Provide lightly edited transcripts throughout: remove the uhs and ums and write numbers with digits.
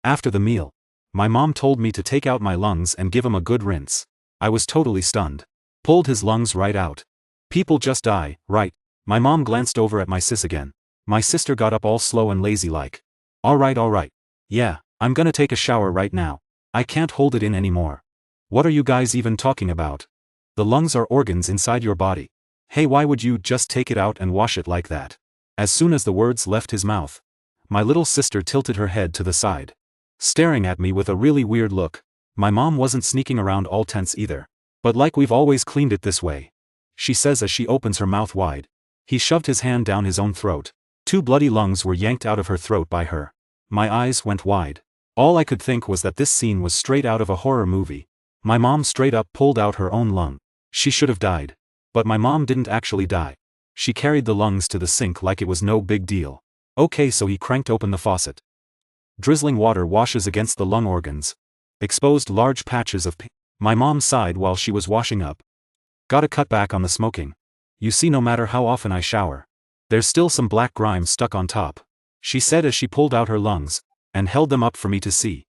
After the meal, my mom told me to take out my lungs and give him a good rinse. I was totally stunned. Pulled his lungs right out. People just die, right? My mom glanced over at my sis again. My sister got up all slow and lazy like. Alright. Yeah, I'm gonna take a shower right now. I can't hold it in anymore. What are you guys even talking about? The lungs are organs inside your body. Hey, why would you just take it out and wash it like that? As soon as the words left his mouth, my little sister tilted her head to the side, staring at me with a really weird look. My mom wasn't sneaking around all tense either. But like we've always cleaned it this way, she says as she opens her mouth wide. He shoved his hand down his own throat. 2 bloody lungs were yanked out of her throat by her. My eyes went wide. All I could think was that this scene was straight out of a horror movie. My mom straight up pulled out her own lung. She should have died. But my mom didn't actually die. She carried the lungs to the sink like it was no big deal. Okay, so he cranked open the faucet. Drizzling water washes against the lung organs. Exposed large patches of pink. My mom sighed while she was washing up. Gotta cut back on the smoking. You see, no matter how often I shower, there's still some black grime stuck on top, she said as she pulled out her lungs and held them up for me to see.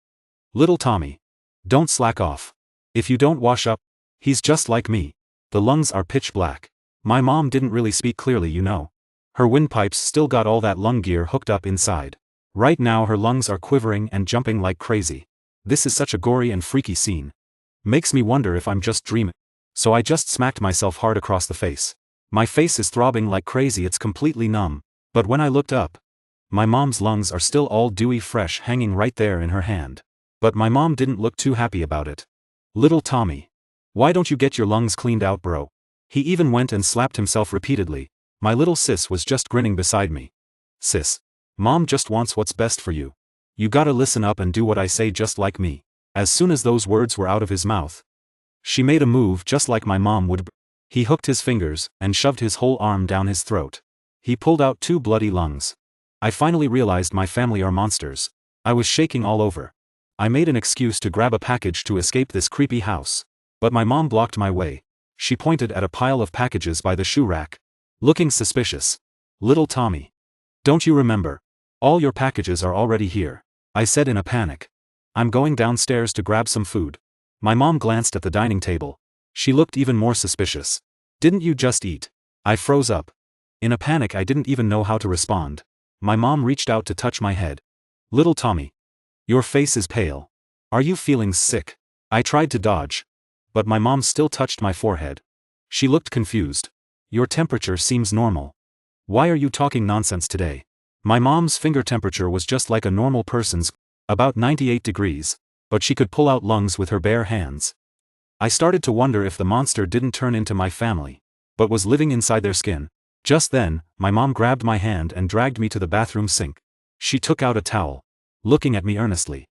Little Tommy, don't slack off. If you don't wash up, he's just like me. The lungs are pitch black. My mom didn't really speak clearly, you know. Her windpipes still got all that lung gear hooked up inside. Right now her lungs are quivering and jumping like crazy. This is such a gory and freaky scene. Makes me wonder if I'm just dreaming. So I just smacked myself hard across the face. My face is throbbing like crazy, it's completely numb. But when I looked up, my mom's lungs are still all dewy fresh, hanging right there in her hand. But my mom didn't look too happy about it. Little Tommy, why don't you get your lungs cleaned out, bro? He even went and slapped himself repeatedly. My little sis was just grinning beside me. Sis, mom just wants what's best for you. You gotta listen up and do what I say just like me. As soon as those words were out of his mouth, she made a move just like my mom would. He hooked his fingers and shoved his whole arm down his throat. He pulled out 2 bloody lungs. I finally realized my family are monsters. I was shaking all over. I made an excuse to grab a package to escape this creepy house. But my mom blocked my way. She pointed at a pile of packages by the shoe rack, looking suspicious. Little Tommy, don't you remember? All your packages are already here, I said in a panic. I'm going downstairs to grab some food. My mom glanced at the dining table. She looked even more suspicious. Didn't you just eat? I froze up. In a panic, I didn't even know how to respond. My mom reached out to touch my head. Little Tommy, your face is pale. Are you feeling sick? I tried to dodge, but my mom still touched my forehead. She looked confused. Your temperature seems normal. Why are you talking nonsense today? My mom's finger temperature was just like a normal person's, about 98 degrees, but she could pull out lungs with her bare hands. I started to wonder if the monster didn't turn into my family, but was living inside their skin. Just then, my mom grabbed my hand and dragged me to the bathroom sink. She took out a towel, looking at me earnestly.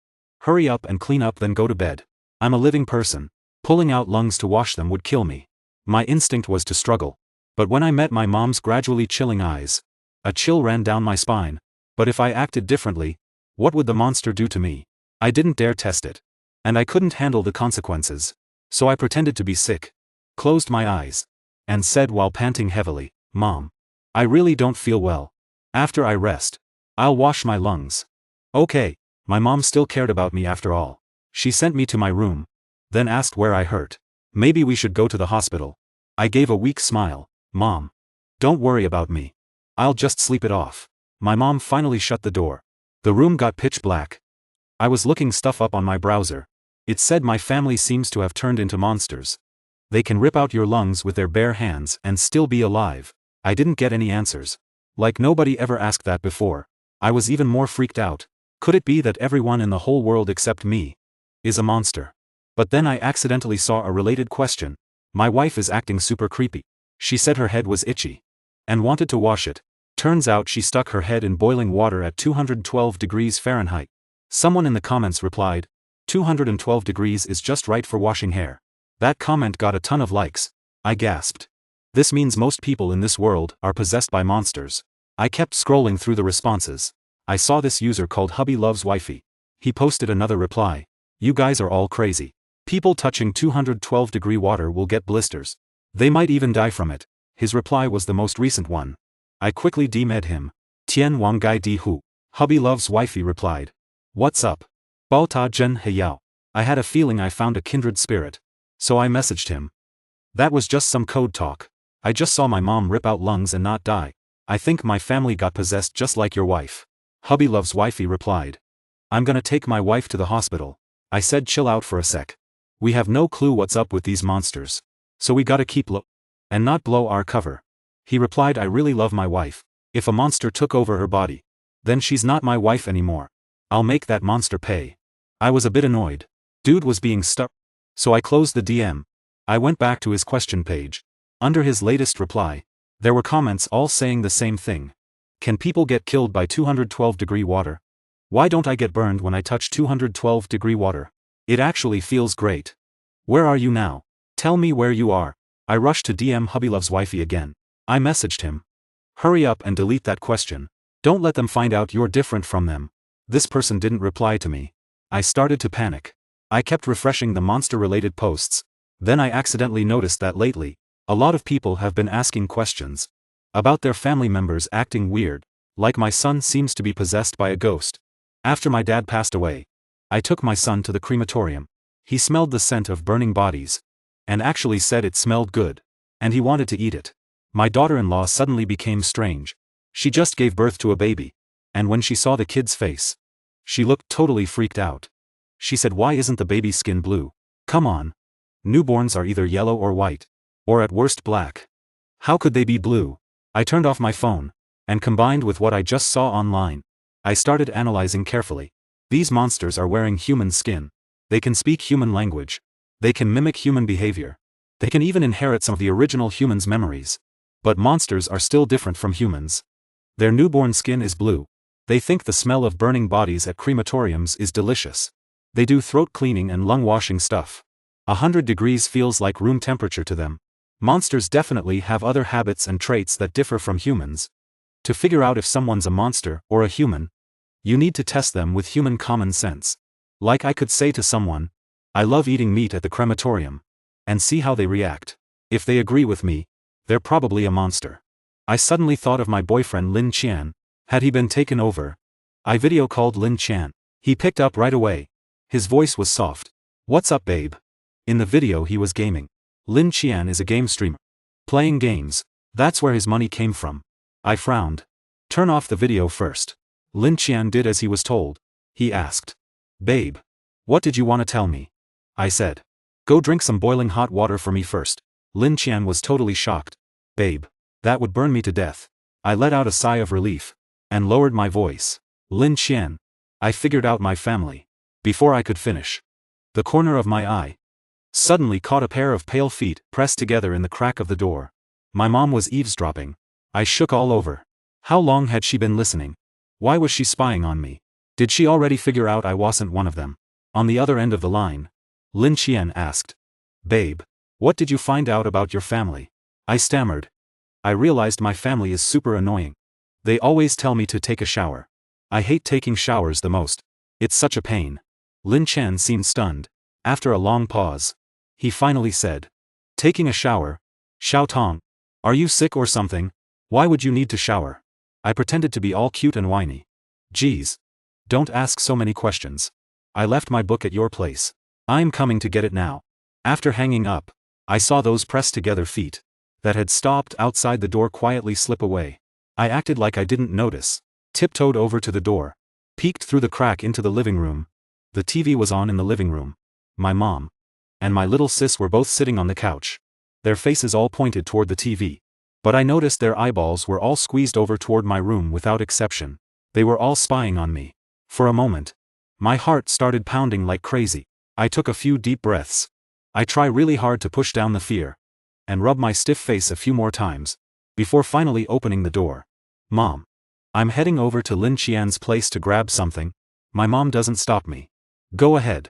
Hurry up and clean up, then go to bed. I'm a living person. Pulling out lungs to wash them would kill me. My instinct was to struggle. But when I met my mom's gradually chilling eyes, a chill ran down my spine. But if I acted differently, what would the monster do to me? I didn't dare test it. And I couldn't handle the consequences. So I pretended to be sick, closed my eyes, and said while panting heavily, Mom, I really don't feel well. After I rest, I'll wash my lungs. Okay. My mom still cared about me after all. She sent me to my room, then asked where I hurt. Maybe we should go to the hospital. I gave a weak smile. Mom, don't worry about me. I'll just sleep it off. My mom finally shut the door. The room got pitch black. I was looking stuff up on my browser. It said my family seems to have turned into monsters. They can rip out your lungs with their bare hands and still be alive. I didn't get any answers. Like nobody ever asked that before. I was even more freaked out. Could it be that everyone in the whole world except me is a monster? But then I accidentally saw a related question. My wife is acting super creepy. She said her head was itchy and wanted to wash it. Turns out she stuck her head in boiling water at 212 degrees Fahrenheit. Someone in the comments replied, 212 degrees is just right for washing hair. That comment got a ton of likes. I gasped. This means most people in this world are possessed by monsters. I kept scrolling through the responses. I saw this user called Hubby Loves Wifey. He posted another reply. You guys are all crazy. People touching 212 degree water will get blisters. They might even die from it. His reply was the most recent one. I quickly DM'd him. Tian Wang Gai Di Hu. Hubby Loves Wifey replied. What's up? Bao ta zhen he yao. I had a feeling I found a kindred spirit. So I messaged him. That was just some code talk. I just saw my mom rip out lungs and not die. I think my family got possessed just like your wife. Hubby loves wifey replied. I'm gonna take my wife to the hospital. I said chill out for a sec. We have no clue what's up with these monsters. So we gotta keep low. And not blow our cover. He replied I really love my wife. If a monster took over her body, then she's not my wife anymore. I'll make that monster pay. I was a bit annoyed. Dude was being stuck. So I closed the DM. I went back to his question page. Under his latest reply, there were comments all saying the same thing. Can people get killed by 212-degree water? Why don't I get burned when I touch 212-degree water? It actually feels great. Where are you now? Tell me where you are. I rushed to DM Hubby Loves Wifey again. I messaged him. Hurry up and delete that question. Don't let them find out you're different from them. This person didn't reply to me. I started to panic. I kept refreshing the monster-related posts. Then I accidentally noticed that lately, a lot of people have been asking questions about their family members acting weird, like my son seems to be possessed by a ghost. After my dad passed away, I took my son to the crematorium. He smelled the scent of burning bodies, and actually said it smelled good, and he wanted to eat it. My daughter-in-law suddenly became strange. She just gave birth to a baby, and when she saw the kid's face, she looked totally freaked out. She said, why isn't the baby's skin blue? Come on. Newborns are either yellow or white, or at worst black. How could they be blue? I turned off my phone, and combined with what I just saw online, I started analyzing carefully. These monsters are wearing human skin. They can speak human language. They can mimic human behavior. They can even inherit some of the original humans' memories. But monsters are still different from humans. Their newborn skin is blue. They think the smell of burning bodies at crematoriums is delicious. They do throat cleaning and lung washing stuff. 100 degrees feels like room temperature to them. Monsters definitely have other habits and traits that differ from humans. To figure out if someone's a monster or a human, you need to test them with human common sense. Like I could say to someone, I love eating meat at the crematorium, and see how they react. If they agree with me, they're probably a monster. I suddenly thought of my boyfriend Lin Qian. Had he been taken over? I video called Lin Qian. He picked up right away. His voice was soft. What's up, babe? In the video he was gaming. Lin Qian is a game streamer. Playing games. That's where his money came from. I frowned. Turn off the video first. Lin Qian did as he was told. He asked, babe, what did you want to tell me? I said, go drink some boiling hot water for me first. Lin Qian was totally shocked. Babe, that would burn me to death. I let out a sigh of relief, and lowered my voice. Lin Qian. I figured out my family. Before I could finish, the corner of my eye suddenly caught a pair of pale feet pressed together in the crack of the door. My mom was eavesdropping. I shook all over. How long had she been listening? Why was she spying on me? Did she already figure out I wasn't one of them? On the other end of the line, Lin Qian asked, babe, what did you find out about your family? I stammered. I realized my family is super annoying. They always tell me to take a shower. I hate taking showers the most. It's such a pain. Lin Qian seemed stunned. After a long pause, he finally said, taking a shower? Xiao Tong. Are you sick or something? Why would you need to shower? I pretended to be all cute and whiny. Geez. Don't ask so many questions. I left my book at your place. I'm coming to get it now. After hanging up, I saw those pressed together feet that had stopped outside the door quietly slip away. I acted like I didn't notice, tiptoed over to the door, peeked through the crack into the living room. The TV was on in the living room. My mom and my little sis were both sitting on the couch, their faces all pointed toward the TV. But I noticed their eyeballs were all squeezed over toward my room without exception. They were all spying on me. For a moment, my heart started pounding like crazy. I took a few deep breaths. I try really hard to push down the fear, and rub my stiff face a few more times, before finally opening the door. Mom. I'm heading over to Lin Qian's place to grab something. My mom doesn't stop me. Go ahead.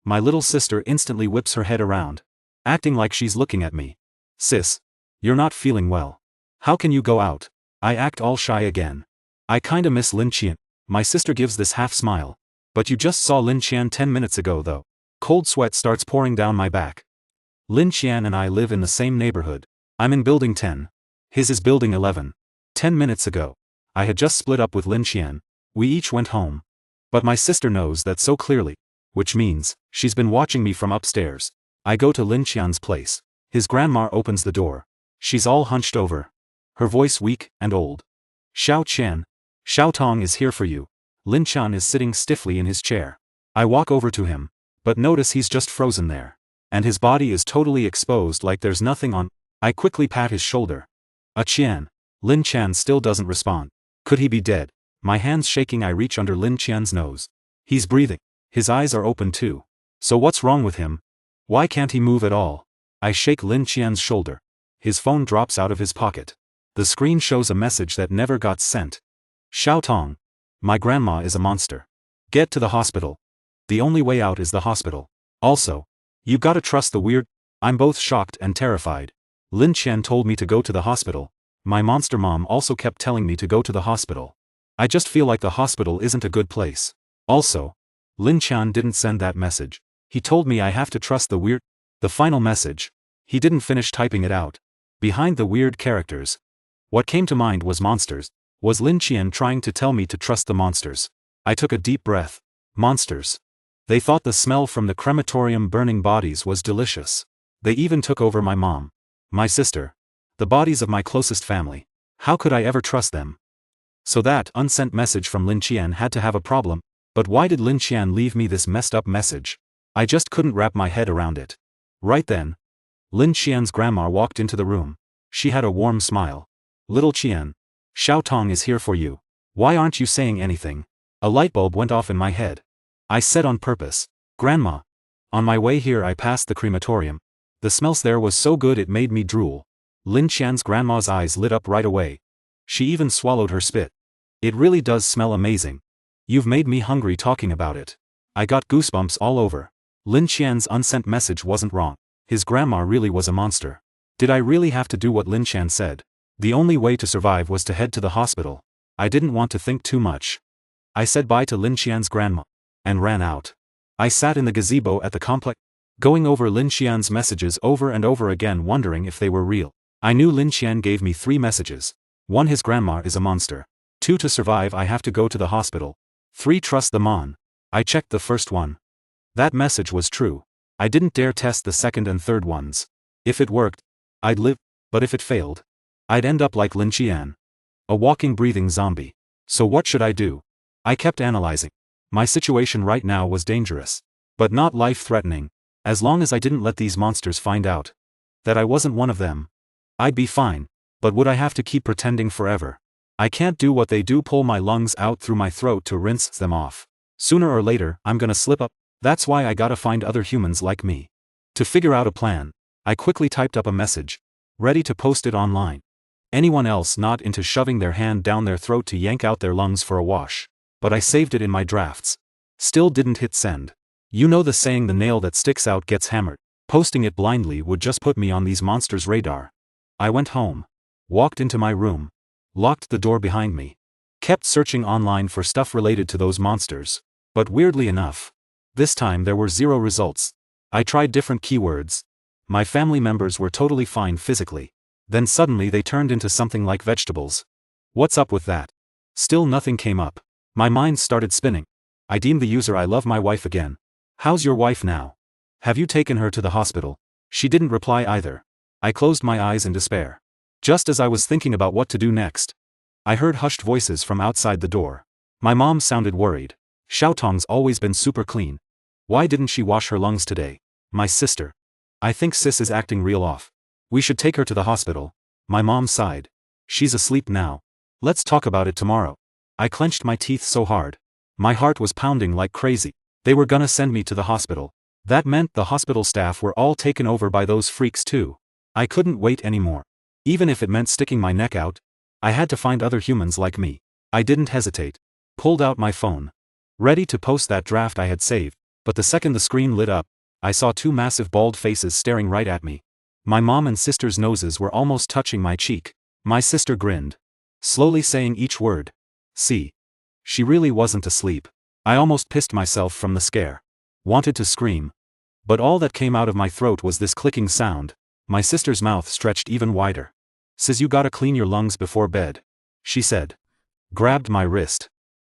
My little sister instantly whips her head around, acting like she's looking at me. Sis, you're not feeling well. How can you go out? I act all shy again. I kinda miss Lin Qian. My sister gives this half smile. But you just saw Lin Qian 10 minutes ago though. Cold sweat starts pouring down my back. Lin Qian and I live in the same neighborhood. I'm in building 10. His is building 11. 10 minutes ago, I had just split up with Lin Qian. We each went home. But my sister knows that so clearly. which means, she's been watching me from upstairs. I go to Lin Qian's place. His grandma opens the door. She's all hunched over. Her voice weak and old. Xiao Qian. Xiao Tong is here for you. Lin Qian is sitting stiffly in his chair. I walk over to him, but notice he's just frozen there. And his body is totally exposed like there's nothing on. I quickly pat his shoulder. Qian. Lin Qian still doesn't respond. Could he be dead? My hands shaking, I reach under Lin Qian's nose. He's breathing. His eyes are open too. So what's wrong with him? Why can't he move at all? I shake Lin Qian's shoulder. His phone drops out of his pocket. The screen shows a message that never got sent. Xiao Tong. My grandma is a monster. Get to the hospital. The only way out is the hospital. Also, you gotta trust the weird. I'm both shocked and terrified. Lin Qian told me to go to the hospital. My monster mom also kept telling me to go to the hospital. I just feel like the hospital isn't a good place. Also, Lin Qian didn't send that message. He told me I have to trust the weird. The final message. He didn't finish typing it out. Behind the weird characters. What came to mind was monsters. Was Lin Qian trying to tell me to trust the monsters? I took a deep breath. Monsters. They thought the smell from the crematorium burning bodies was delicious. They even took over my mom. My sister. The bodies of my closest family. How could I ever trust them? So that unsent message from Lin Qian had to have a problem. But why did Lin Qian leave me this messed up message? I just couldn't wrap my head around it. Right then, Lin Qian's grandma walked into the room. She had a warm smile. Little Qian. Xiao Tong is here for you. Why aren't you saying anything? A light bulb went off in my head. I said on purpose. Grandma. On my way here I passed the crematorium. The smells there was so good it made me drool. Lin Qian's grandma's eyes lit up right away. She even swallowed her spit. It really does smell amazing. You've made me hungry talking about it. I got goosebumps all over. Lin Qian's unsent message wasn't wrong. His grandma really was a monster. Did I really have to do what Lin Qian said? The only way to survive was to head to the hospital. I didn't want to think too much. I said bye to Lin Qian's grandma. And ran out. I sat in the gazebo at the complex, going over Lin Qian's messages over and over again, wondering if they were real. I knew Lin Qian gave me 3 messages. 1. His grandma is a monster. 2. To survive I have to go to the hospital. 3. Trust the mon. I checked the first one. That message was true. I didn't dare test the second and third ones. If it worked, I'd live, but if it failed, I'd end up like Lin Qian. A walking, breathing zombie. So what should I do? I kept analyzing. My situation right now was dangerous. But not life-threatening. As long as I didn't let these monsters find out that I wasn't one of them, I'd be fine. But would I have to keep pretending forever? I can't do what they do, pull my lungs out through my throat to rinse them off. Sooner or later, I'm gonna slip up. That's why I gotta find other humans like me. To figure out a plan, I quickly typed up a message. Ready to post it online. Anyone else not into shoving their hand down their throat to yank out their lungs for a wash. But I saved it in my drafts. Still didn't hit send. You know the saying, the nail that sticks out gets hammered. Posting it blindly would just put me on these monsters' radar. I went home. Walked into my room. Locked the door behind me. Kept searching online for stuff related to those monsters. But weirdly enough, this time there were 0 results. I tried different keywords. My family members were totally fine physically. Then suddenly they turned into something like vegetables. What's up with that? Still nothing came up. My mind started spinning. I deemed the user, I love my wife again. How's your wife now? Have you taken her to the hospital? She didn't reply either. I closed my eyes in despair. Just as I was thinking about what to do next, I heard hushed voices from outside the door. My mom sounded worried. Xiao Tong's always been super clean. Why didn't she wash her lungs today? My sister. I think sis is acting real off. We should take her to the hospital. My mom sighed. She's asleep now. Let's talk about it tomorrow. I clenched my teeth so hard. My heart was pounding like crazy. They were gonna send me to the hospital. That meant the hospital staff were all taken over by those freaks too. I couldn't wait anymore. Even if it meant sticking my neck out, I had to find other humans like me. I didn't hesitate. Pulled out my phone. Ready to post that draft I had saved, but the second the screen lit up, I saw 2 massive bald faces staring right at me. My mom and sister's noses were almost touching my cheek. My sister grinned, slowly saying each word. See. She really wasn't asleep. I almost pissed myself from the scare. Wanted to scream. But all that came out of my throat was this clicking sound. My sister's mouth stretched even wider. Says you gotta clean your lungs before bed, she said. Grabbed my wrist.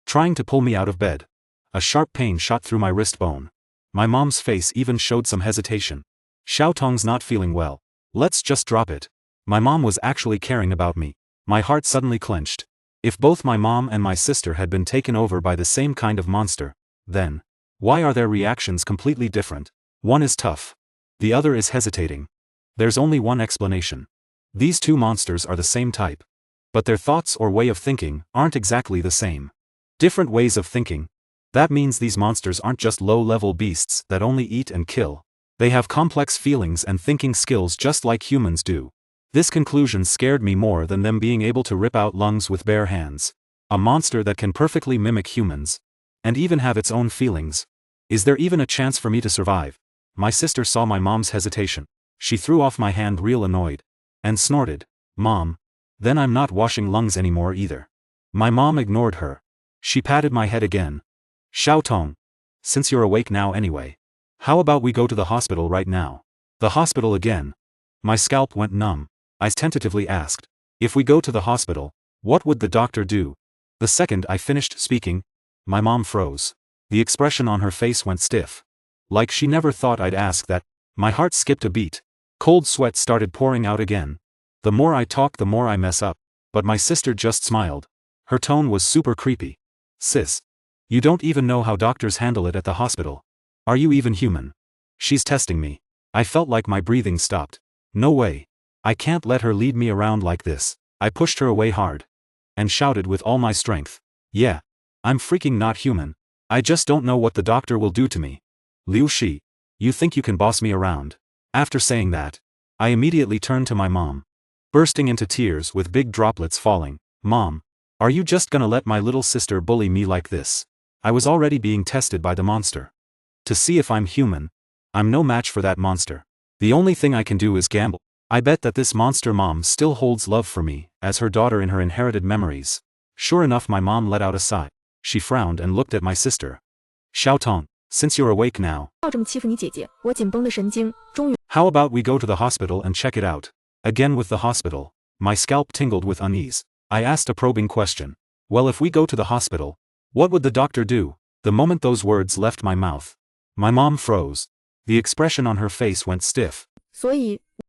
Trying to pull me out of bed. A sharp pain shot through my wrist bone. My mom's face even showed some hesitation. Xiaotong's not feeling well. Let's just drop it. My mom was actually caring about me. My heart suddenly clenched. If both my mom and my sister had been taken over by the same kind of monster, then why are their reactions completely different? One is tough. The other is hesitating. There's only one explanation. These two monsters are the same type. But their thoughts or way of thinking aren't exactly the same. Different ways of thinking. That means these monsters aren't just low-level beasts that only eat and kill. They have complex feelings and thinking skills just like humans do. This conclusion scared me more than them being able to rip out lungs with bare hands. A monster that can perfectly mimic humans. And even have its own feelings. Is there even a chance for me to survive? My sister saw my mom's hesitation. She threw off my hand real annoyed. And snorted, "Mom. Then I'm not washing lungs anymore either." My mom ignored her. She patted my head again. "Xiaotong. Since you're awake now anyway. How about we go to the hospital right now?" The hospital again. My scalp went numb. I tentatively asked, "If we go to the hospital, what would the doctor do?" The second I finished speaking, my mom froze. The expression on her face went stiff. Like she never thought I'd ask that. My heart skipped a beat. Cold sweat started pouring out again. The more I talk the more I mess up. But my sister just smiled. Her tone was super creepy. "Sis. You don't even know how doctors handle it at the hospital. Are you even human?" She's testing me. I felt like my breathing stopped. No way. I can't let her lead me around like this. I pushed her away hard. And shouted with all my strength. "Yeah. I'm freaking not human. I just don't know what the doctor will do to me. Liu Shi. You think you can boss me around?" After saying that, I immediately turned to my mom. Bursting into tears with big droplets falling. "Mom. Are you just gonna let my little sister bully me like this?" I was already being tested by the monster. To see if I'm human. I'm no match for that monster. The only thing I can do is gamble. I bet that this monster mom still holds love for me, as her daughter in her inherited memories. Sure enough, my mom let out a sigh. She frowned and looked at my sister. "Xiaotong, since you're awake now, how about we go to the hospital and check it out?" Again with the hospital. My scalp tingled with unease. I asked a probing question. "Well, if we go to the hospital, what would the doctor do?" The moment those words left my mouth, my mom froze. The expression on her face went stiff.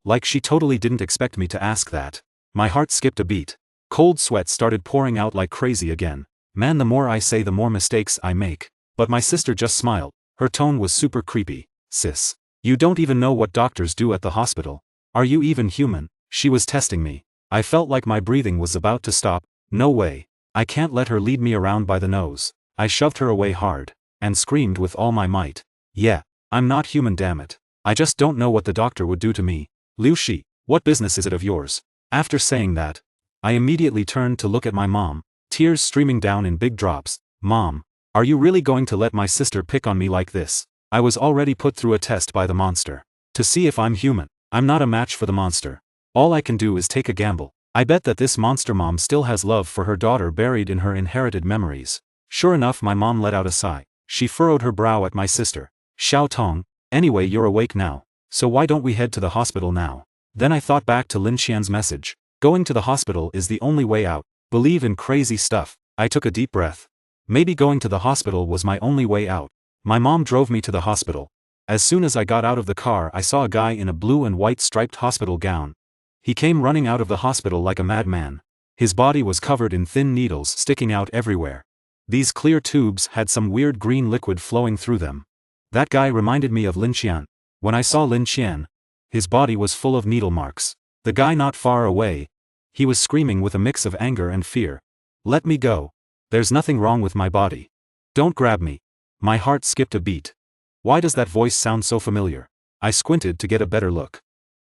Like she totally didn't expect me to ask that. My heart skipped a beat. Cold sweat started pouring out like crazy again. Man, the more I say the more mistakes I make. But my sister just smiled. Her tone was super creepy. "Sis. You don't even know what doctors do at the hospital. Are you even human?" She was testing me. I felt like my breathing was about to stop. No way. I can't let her lead me around by the nose. I shoved her away hard. And screamed with all my might. "Yeah. I'm not human, damn it. I just don't know what the doctor would do to me. Liu Shi, what business is it of yours?" After saying that, I immediately turned to look at my mom, tears streaming down in big drops. "Mom. Are you really going to let my sister pick on me like this?" I was already put through a test by the monster. To see if I'm human. I'm not a match for the monster. All I can do is take a gamble. I bet that this monster mom still has love for her daughter buried in her inherited memories. Sure enough, my mom let out a sigh. She furrowed her brow at my sister. "Xiaotong, anyway you're awake now. So why don't we head to the hospital now?" Then I thought back to Lin Qian's message. Going to the hospital is the only way out. Believe in crazy stuff. I took a deep breath. Maybe going to the hospital was my only way out. My mom drove me to the hospital. As soon as I got out of the car, I saw a guy in a blue and white striped hospital gown. He came running out of the hospital like a madman. His body was covered in thin needles sticking out everywhere. These clear tubes had some weird green liquid flowing through them. That guy reminded me of Lin Qian. When I saw Lin Qian, his body was full of needle marks. The guy not far away, he was screaming with a mix of anger and fear. "Let me go. There's nothing wrong with my body. Don't grab me." My heart skipped a beat. Why does that voice sound so familiar? I squinted to get a better look.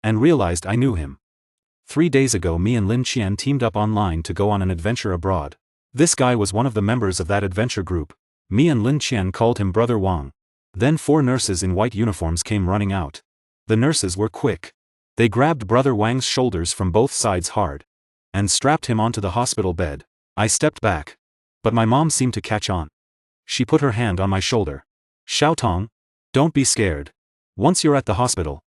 And realized I knew him. 3 days ago, me and Lin Qian teamed up online to go on an adventure abroad. This guy was one of the members of that adventure group. Me and Lin Qian called him Brother Wang. Then 4 nurses in white uniforms came running out. The nurses were quick. They grabbed Brother Wang's shoulders from both sides hard. And strapped him onto the hospital bed. I stepped back. But my mom seemed to catch on. She put her hand on my shoulder. "Xiaotong, don't be scared. Once you're at the hospital,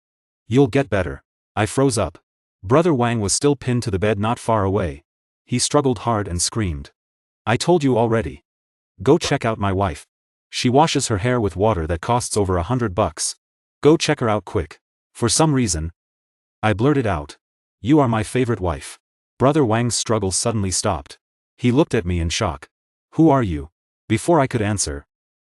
you'll get better." I froze up. Brother Wang was still pinned to the bed not far away. He struggled hard and screamed. "I told you already. Go check out my wife. She washes her hair with water that costs over $100. Go check her out quick. For some reason, I blurted out. You are my favorite wife. Brother Wang's struggles suddenly stopped. He looked at me in shock. Who are you? Before I could answer,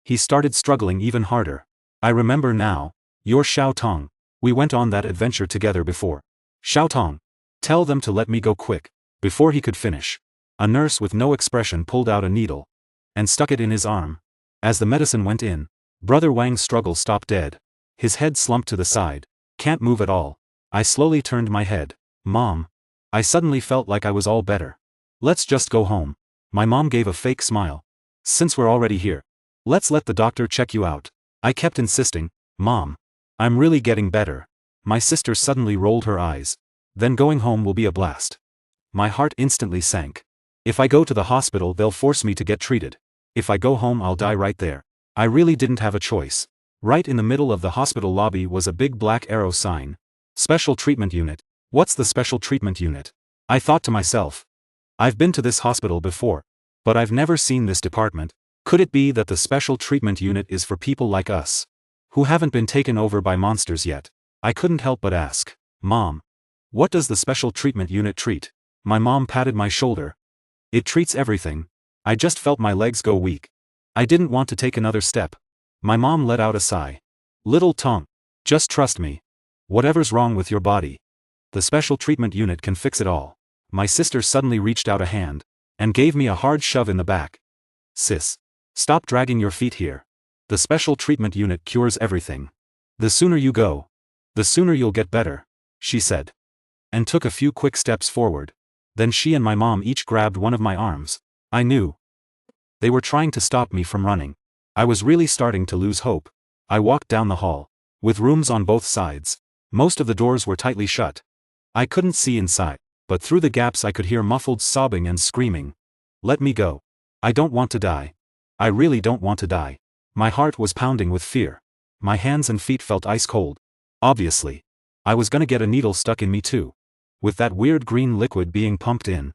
he started struggling even harder. I remember now. You're Xiao Tong. We went on that adventure together before. Xiao Tong. Tell them to let me go quick. Before he could finish, a nurse with no expression pulled out a needle and stuck it in his arm. As the medicine went in, Brother Wang's struggle stopped dead. His head slumped to the side. Can't move at all. I slowly turned my head. Mom. I suddenly felt like I was all better. Let's just go home. My mom gave a fake smile. Since we're already here, let's let the doctor check you out. I kept insisting, Mom. I'm really getting better. My sister suddenly rolled her eyes. Then going home will be a blast. My heart instantly sank. If I go to the hospital, they'll force me to get treated. If I go home, I'll die right there. I really didn't have a choice. Right in the middle of the hospital lobby was a big black arrow sign. Special Treatment Unit. What's the Special Treatment Unit? I thought to myself. I've been to this hospital before, but I've never seen this department. Could it be that the Special Treatment Unit is for people like us, who haven't been taken over by monsters yet? I couldn't help but ask, Mom, what does the Special Treatment Unit treat? My mom patted my shoulder. It treats everything. I just felt my legs go weak. I didn't want to take another step. My mom let out a sigh. Little Tong, just trust me. Whatever's wrong with your body, the Special Treatment Unit can fix it all. My sister suddenly reached out a hand and gave me a hard shove in the back. Sis, stop dragging your feet here. The Special Treatment Unit cures everything. The sooner you go, the sooner you'll get better, she said, and took a few quick steps forward. Then she and my mom each grabbed one of my arms. I knew they were trying to stop me from running. I was really starting to lose hope. I walked down the hall, with rooms on both sides. Most of the doors were tightly shut. I couldn't see inside, but through the gaps I could hear muffled sobbing and screaming. Let me go. I don't want to die. I really don't want to die. My heart was pounding with fear. My hands and feet felt ice cold. Obviously, I was gonna get a needle stuck in me too, with that weird green liquid being pumped in.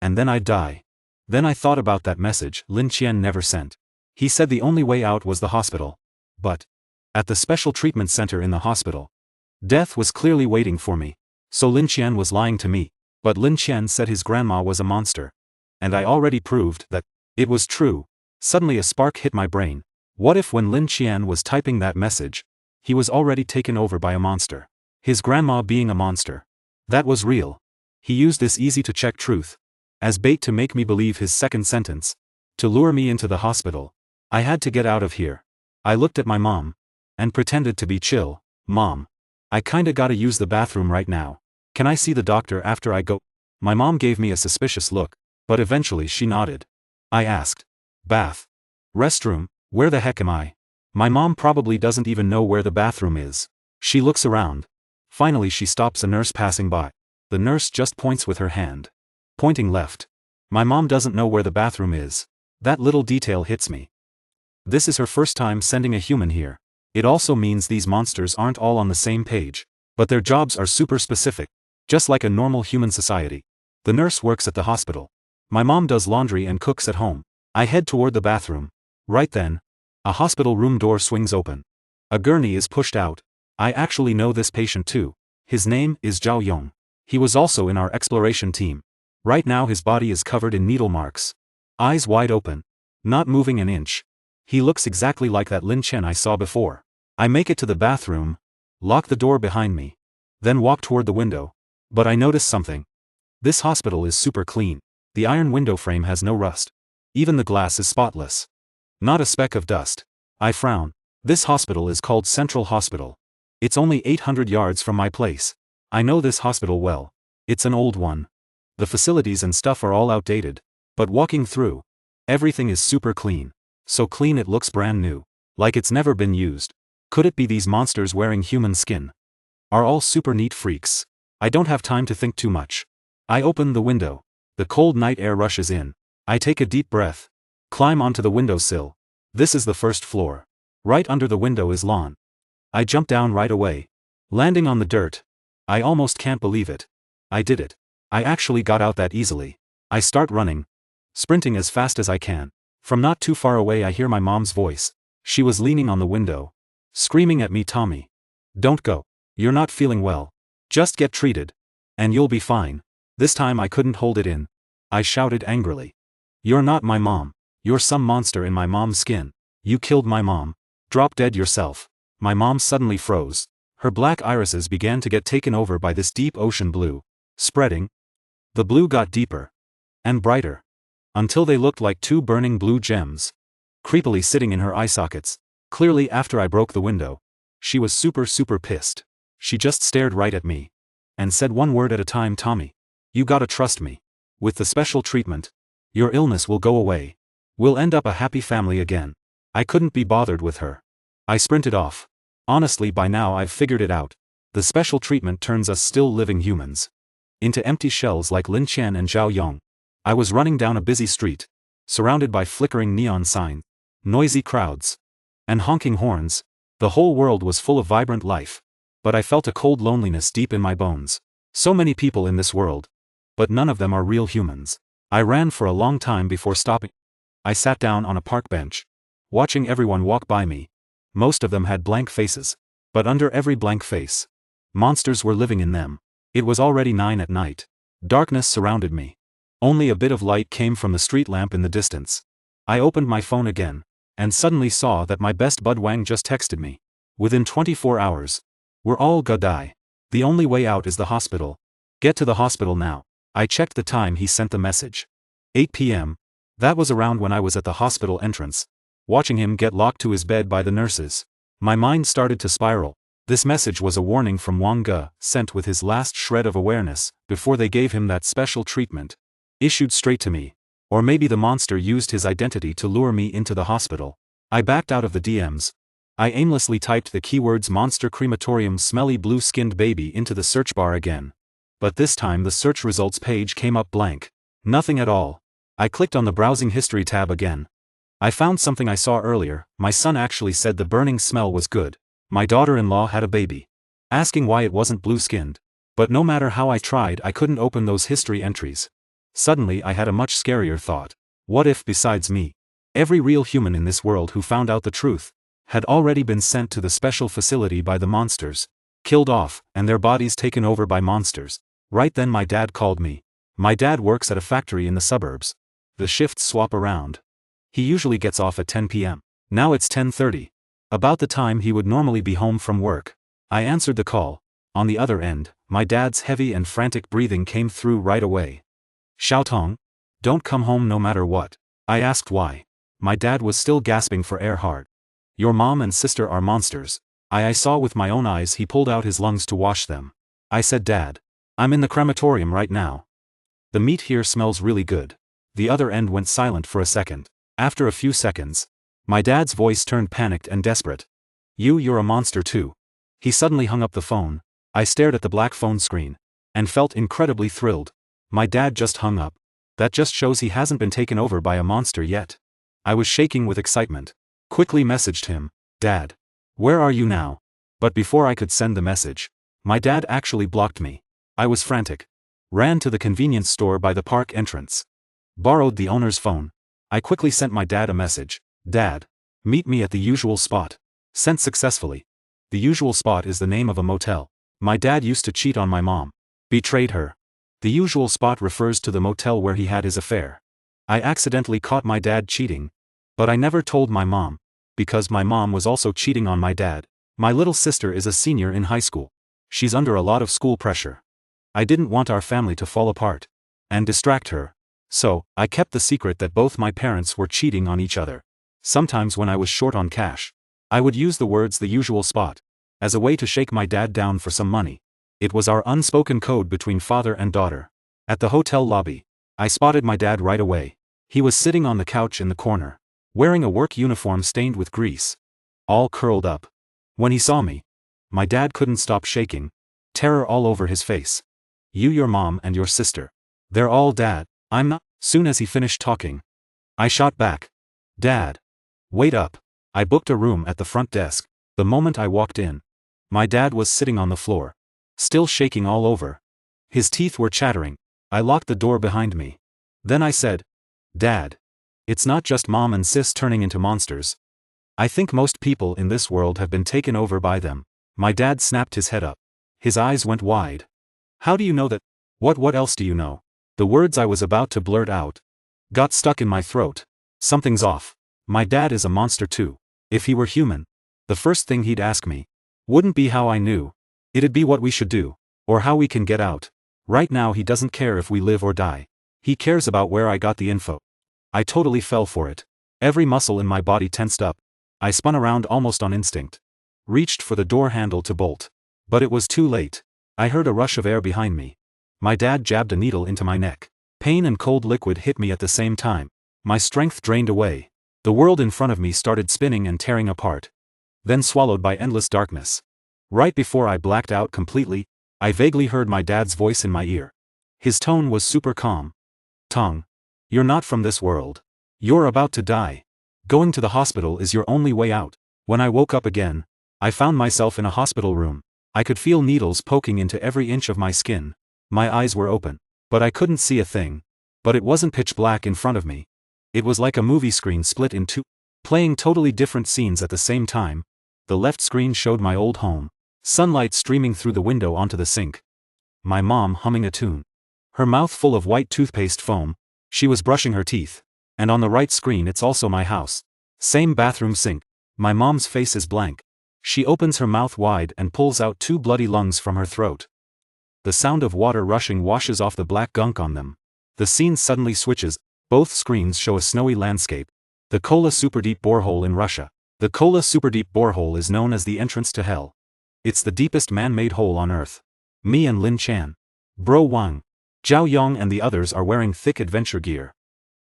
And then I'd die. Then I thought about that message Lin Qian never sent. He said the only way out was the hospital. But at the special treatment center in the hospital, death was clearly waiting for me. So Lin Qian was lying to me. But Lin Qian said his grandma was a monster. And I already proved that it was true. Suddenly a spark hit my brain. What if when Lin Qian was typing that message, he was already taken over by a monster? His grandma being a monster. That was real. He used this easy-to-check truth as bait to make me believe his second sentence, to lure me into the hospital. I had to get out of here. I looked at my mom and pretended to be chill. Mom, I kinda gotta use the bathroom right now. Can I see the doctor after I go? My mom gave me a suspicious look, but eventually she nodded. I asked, bath? Restroom? Where the heck am I? My mom probably doesn't even know where the bathroom is. She looks around. Finally she stops a nurse passing by. The nurse just points with her hand, pointing left. My mom doesn't know where the bathroom is. That little detail hits me. This is her first time sending a human here. It also means these monsters aren't all on the same page, but their jobs are super specific, just like a normal human society. The nurse works at the hospital. My mom does laundry and cooks at home. I head toward the bathroom. Right then, a hospital room door swings open. A gurney is pushed out. I actually know this patient too. His name is Zhao Yong. He was also in our exploration team. Right now his body is covered in needle marks. Eyes wide open. Not moving an inch. He looks exactly like that Lin Chen I saw before. I make it to the bathroom, lock the door behind me, then walk toward the window. But I notice something. This hospital is super clean. The iron window frame has no rust. Even the glass is spotless. Not a speck of dust. I frown. This hospital is called Central Hospital. It's only 800 yards from my place. I know this hospital well. It's an old one. The facilities and stuff are all outdated. But walking through, everything is super clean. So clean it looks brand new. Like it's never been used. Could it be these monsters wearing human skin are all super neat freaks? I don't have time to think too much. I open the window. The cold night air rushes in. I take a deep breath. Climb onto the windowsill. This is the first floor. Right under the window is lawn. I jump down right away, landing on the dirt. I almost can't believe it. I did it. I actually got out that easily. I start running, sprinting as fast as I can. From not too far away I hear my mom's voice. She was leaning on the window, screaming at me, "Tommy, don't go. You're not feeling well. Just get treated. And you'll be fine." This time I couldn't hold it in. I shouted angrily. "You're not my mom. You're some monster in my mom's skin. You killed my mom. Drop dead yourself." My mom suddenly froze. Her black irises began to get taken over by this deep ocean blue, spreading. The blue got deeper and brighter, until they looked like two burning blue gems, creepily sitting in her eye sockets. Clearly after I broke the window, she was super pissed. She just stared right at me and said one word at a time, "Tommy, you gotta trust me. With the special treatment, your illness will go away. We'll end up a happy family again." I couldn't be bothered with her. I sprinted off. Honestly, by now I've figured it out. The special treatment turns us still living humans into empty shells like Lin Qian and Zhao Yong. I was running down a busy street, surrounded by flickering neon signs, noisy crowds, and honking horns. The whole world was full of vibrant life. But I felt a cold loneliness deep in my bones. So many people in this world, but none of them are real humans. I ran for a long time before stopping. I sat down on a park bench, watching everyone walk by me. Most of them had blank faces. But under every blank face, monsters were living in them. It was already 9 at night. Darkness surrounded me. Only a bit of light came from the street lamp in the distance. I opened my phone again, and suddenly saw that my best bud Wang just texted me. "Within 24 hours. We're all gonna die. The only way out is the hospital. Get to the hospital now." I checked the time he sent the message. 8 p.m. That was around when I was at the hospital entrance, watching him get locked to his bed by the nurses. My mind started to spiral. This message was a warning from Wang Ge, sent with his last shred of awareness, before they gave him that special treatment. Issued straight to me. Or maybe the monster used his identity to lure me into the hospital. I backed out of the DMs. I aimlessly typed the keywords "monster crematorium smelly blue-skinned baby" into the search bar again. But this time the search results page came up blank. Nothing at all. I clicked on the browsing history tab again. I found something I saw earlier. My son actually said the burning smell was good. My daughter-in-law had a baby. Asking why it wasn't blue-skinned. But no matter how I tried, I couldn't open those history entries. Suddenly I had a much scarier thought. What if, besides me, every real human in this world who found out the truth had already been sent to the special facility by the monsters, killed off, and their bodies taken over by monsters? Right then my dad called me. My dad works at a factory in the suburbs. The shifts swap around. He usually gets off at 10 p.m. Now it's 10:30. About the time he would normally be home from work. I answered the call. On the other end, my dad's heavy and frantic breathing came through right away. "Xiaotong, don't come home no matter what." I asked why. My dad was still gasping for air hard. "Your mom and sister are monsters." I saw with my own eyes he pulled out his lungs to wash them. I said, "Dad, I'm in the crematorium right now. The meat here smells really good." The other end went silent for a second. After a few seconds, my dad's voice turned panicked and desperate. You're a monster too." He suddenly hung up the phone. I stared at the black phone screen and felt incredibly thrilled. My dad just hung up. That just shows he hasn't been taken over by a monster yet. I was shaking with excitement. Quickly messaged him, "Dad, where are you now?" But before I could send the message, my dad actually blocked me. I was frantic. Ran to the convenience store by the park entrance. Borrowed the owner's phone. I quickly sent my dad a message. "Dad, meet me at the usual spot." Sent successfully. The usual spot is the name of a motel. My dad used to cheat on my mom. Betrayed her. The usual spot refers to the motel where he had his affair. I accidentally caught my dad cheating. But I never told my mom, because my mom was also cheating on my dad. My little sister is a senior in high school. She's under a lot of school pressure. I didn't want our family to fall apart and distract her. So, I kept the secret that both my parents were cheating on each other. Sometimes when I was short on cash, I would use the words "the usual spot" as a way to shake my dad down for some money. It was our unspoken code between father and daughter. At the hotel lobby, I spotted my dad right away. He was sitting on the couch in the corner, wearing a work uniform stained with grease, all curled up. When he saw me, my dad couldn't stop shaking, terror all over his face. Your mom and your sister. They're all dead. I'm not." Soon as he finished talking, I shot back. "Dad, wait up." I booked a room at the front desk. The moment I walked in, my dad was sitting on the floor, still shaking all over. His teeth were chattering. I locked the door behind me. Then I said, "Dad, it's not just mom and sis turning into monsters. I think most people in this world have been taken over by them. My dad snapped his head up. His eyes went wide. How do you know that? What else do you know? The words I was about to blurt out got stuck in my throat. Something's off. My dad is a monster too. If he were human, the first thing he'd ask me wouldn't be how I knew. It'd be what we should do, or how we can get out. Right now he doesn't care if we live or die. He cares about where I got the info. I totally fell for it. Every muscle in my body tensed up. I spun around almost on instinct. Reached for the door handle to bolt. But it was too late. I heard a rush of air behind me. My dad jabbed a needle into my neck. Pain and cold liquid hit me at the same time. My strength drained away. The world in front of me started spinning and tearing apart. Then swallowed by endless darkness. Right before I blacked out completely, I vaguely heard my dad's voice in my ear. His tone was super calm. Tong. You're not from this world. You're about to die. Going to the hospital is your only way out. When I woke up again, I found myself in a hospital room. I could feel needles poking into every inch of my skin. My eyes were open, but I couldn't see a thing. But it wasn't pitch black in front of me. It was like a movie screen split in two, playing totally different scenes at the same time. The left screen showed my old home. Sunlight streaming through the window onto the sink. My mom humming a tune. Her mouth full of white toothpaste foam. She was brushing her teeth. And on the right screen it's also my house. Same bathroom sink. My mom's face is blank. She opens her mouth wide and pulls out 2 bloody lungs from her throat. The sound of water rushing washes off the black gunk on them. The scene suddenly switches. Both screens show a snowy landscape. The Kola Superdeep Borehole in Russia. The Kola Superdeep Borehole is known as the entrance to hell. It's the deepest man-made hole on Earth. Me and Lin Chan, Bro Wang, Zhao Yong and the others are wearing thick adventure gear.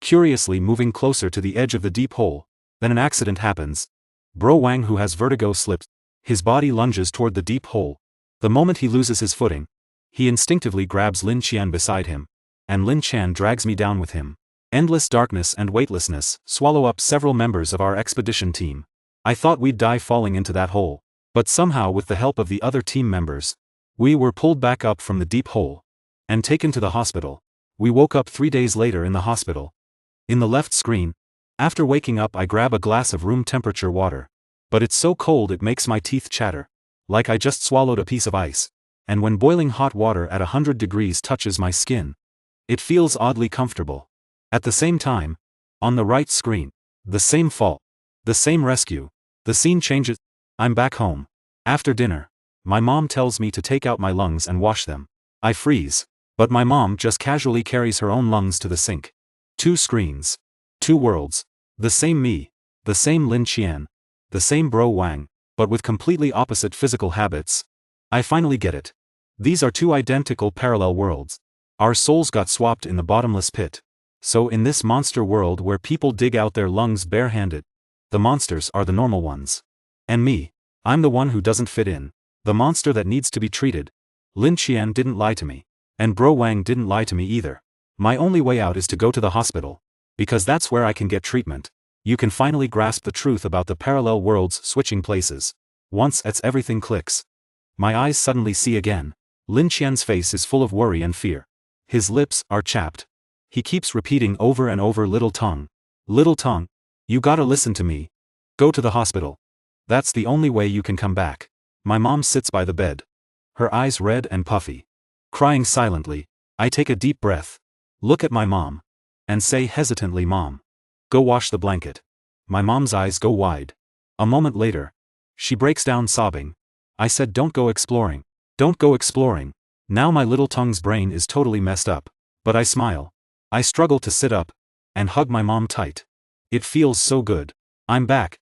Curiously moving closer to the edge of the deep hole, then an accident happens. Bro Wang, who has vertigo, slips. His body lunges toward the deep hole. The moment he loses his footing, he instinctively grabs Lin Qian beside him, and Lin Chan drags me down with him. Endless darkness and weightlessness swallow up several members of our expedition team. I thought we'd die falling into that hole, but somehow with the help of the other team members, we were pulled back up from the deep hole and taken to the hospital. We woke up 3 days later in the hospital. In the left screen, after waking up I grab a glass of room temperature water, but it's so cold it makes my teeth chatter, like I just swallowed a piece of ice. And when boiling hot water at 100 degrees touches my skin, it feels oddly comfortable. At the same time, on the right screen, the same fall, the same rescue. The scene changes. I'm back home. After dinner, my mom tells me to take out my lungs and wash them. I freeze, but my mom just casually carries her own lungs to the sink. 2 screens. 2 worlds. The same me, the same Lin Qian, the same Bro Wang, but with completely opposite physical habits. I finally get it. These are 2 identical parallel worlds. Our souls got swapped in the bottomless pit. So in this monster world where people dig out their lungs barehanded, the monsters are the normal ones. And me, I'm the one who doesn't fit in. The monster that needs to be treated. Lin Qian didn't lie to me. And Bro Wang didn't lie to me either. My only way out is to go to the hospital. Because that's where I can get treatment. You can finally grasp the truth about the parallel worlds switching places. Once everything clicks. My eyes suddenly see again. Lin Qian's face is full of worry and fear. His lips are chapped. He keeps repeating over and over, little tongue. Little tongue. You gotta listen to me. Go to the hospital. That's the only way you can come back. My mom sits by the bed. Her eyes red and puffy. Crying silently. I take a deep breath. Look at my mom. And say hesitantly, Mom. Go wash the blanket. My mom's eyes go wide. A moment later, she breaks down sobbing. I said, don't go exploring. Don't go exploring. Now my little tongue's brain is totally messed up. But I smile. I struggle to sit up and hug my mom tight. It feels so good. I'm back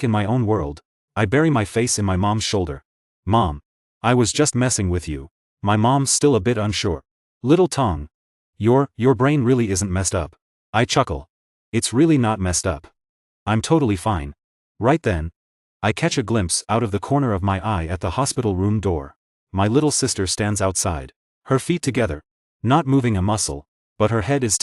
in my own world. I bury my face in my mom's shoulder. Mom, I was just messing with you. My mom's still a bit unsure. Little tongue. Your brain really isn't messed up. I chuckle. It's really not messed up. I'm totally fine. Right then, I catch a glimpse out of the corner of my eye at the hospital room door. My little sister stands outside. Her feet together. Not moving a muscle, but her head is